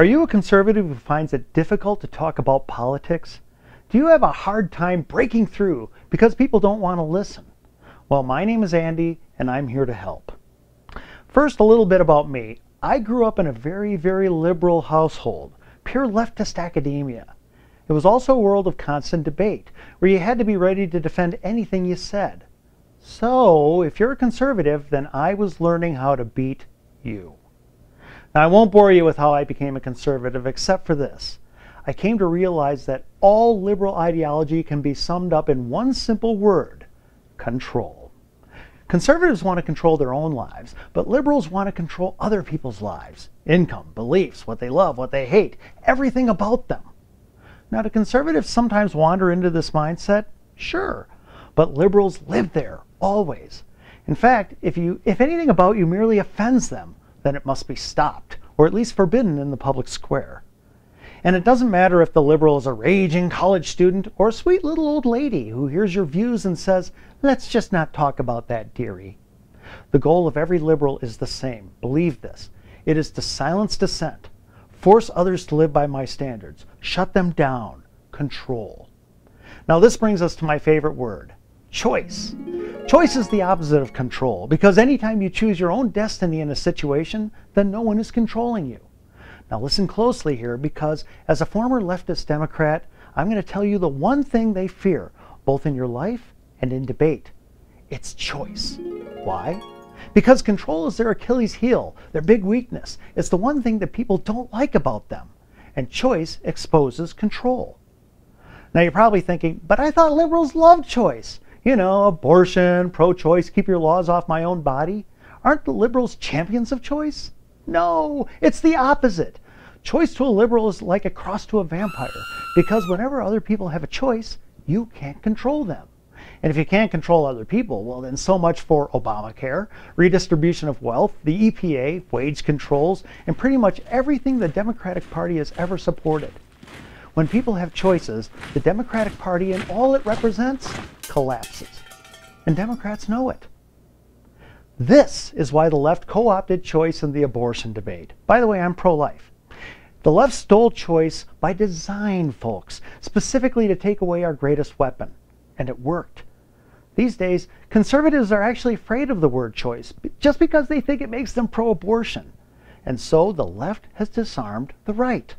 Are you a conservative who finds it difficult to talk about politics? Do you have a hard time breaking through because people don't want to listen? Well, my name is Andy, and I'm here to help. First, a little bit about me. I grew up in a very, very liberal household, pure leftist academia. It was also a world of constant debate, where you had to be ready to defend anything you said. So, if you're a conservative, then I was learning how to beat you. Now, I won't bore you with how I became a conservative, except for this. I came to realize that all liberal ideology can be summed up in one simple word: control. Conservatives want to control their own lives, but liberals want to control other people's lives. Income, beliefs, what they love, what they hate, everything about them. Now, do conservatives sometimes wander into this mindset? Sure, but liberals live there, always. In fact, if anything about you merely offends them, then it must be stopped, or at least forbidden in the public square. And it doesn't matter if the liberal is a raging college student or a sweet little old lady who hears your views and says, "Let's just not talk about that, dearie." The goal of every liberal is the same. Believe this. It is to silence dissent, force others to live by my standards, shut them down, control. Now this brings us to my favorite word: choice. Choice is the opposite of control, because anytime you choose your own destiny in a situation, then no one is controlling you. Now listen closely here, because as a former leftist Democrat, I'm going to tell you the one thing they fear, both in your life and in debate. It's choice. Why? Because control is their Achilles heel, their big weakness. It's the one thing that people don't like about them. And choice exposes control. Now you're probably thinking, but I thought liberals loved choice. You know, abortion, pro-choice, keep your laws off my own body. Aren't the liberals champions of choice? No, it's the opposite. Choice to a liberal is like a cross to a vampire, because whenever other people have a choice, you can't control them. And if you can't control other people, well then so much for Obamacare, redistribution of wealth, the EPA, wage controls, and pretty much everything the Democratic Party has ever supported. When people have choices, the Democratic Party and all it represents collapses. And Democrats know it. This is why the left co-opted choice in the abortion debate. By the way, I'm pro-life. The left stole choice by design, folks, specifically to take away our greatest weapon. And it worked. These days, conservatives are actually afraid of the word choice, just because they think it makes them pro-abortion. And so the left has disarmed the right.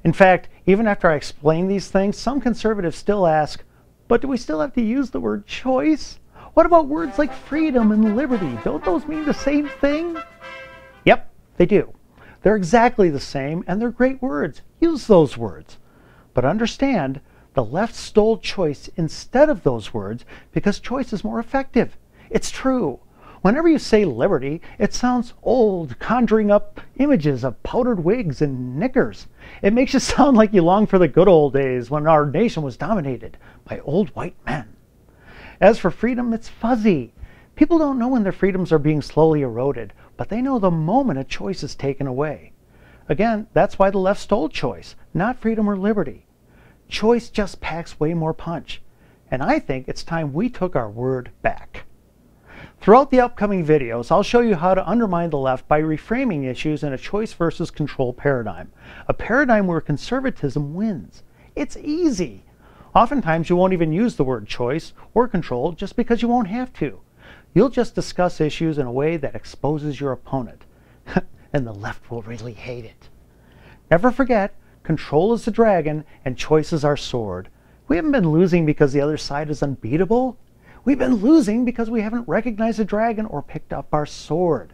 In fact, even after I explain these things, some conservatives still ask, but do we still have to use the word choice? What about words like freedom and liberty? Don't those mean the same thing? Yep, they do. They're exactly the same, and they're great words. Use those words. But understand, the left stole choice instead of those words because choice is more effective. It's true. Whenever you say liberty, it sounds old, conjuring up images of powdered wigs and knickers. It makes you sound like you long for the good old days when our nation was dominated by old white men. As for freedom, it's fuzzy. People don't know when their freedoms are being slowly eroded, but they know the moment a choice is taken away. Again, that's why the left stole choice, not freedom or liberty. Choice just packs way more punch. And I think it's time we took our word back. Throughout the upcoming videos, I'll show you how to undermine the left by reframing issues in a choice versus control paradigm. A paradigm where conservatism wins. It's easy. Oftentimes you won't even use the word choice or control just because you won't have to. You'll just discuss issues in a way that exposes your opponent. And the left will really hate it. Never forget, control is the dragon and choice is our sword. We haven't been losing because the other side is unbeatable. We've been losing because we haven't recognized the dragon or picked up our sword.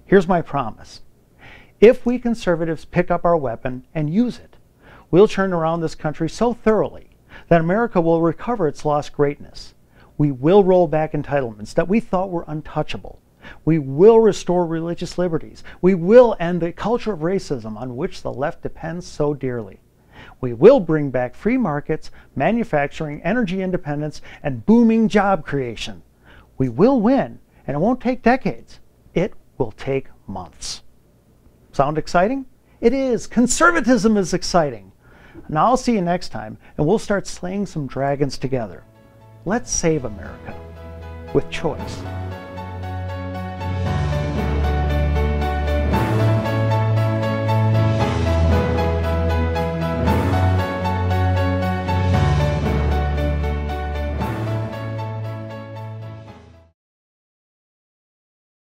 Here's my promise. If we conservatives pick up our weapon and use it, we'll turn around this country so thoroughly that America will recover its lost greatness. We will roll back entitlements that we thought were untouchable. We will restore religious liberties. We will end the culture of racism on which the left depends so dearly. We will bring back free markets, manufacturing, energy independence, and booming job creation. We will win, and it won't take decades. It will take months. Sound exciting? It is. Conservatism is exciting. Now I'll see you next time, and we'll start slaying some dragons together. Let's save America with choice.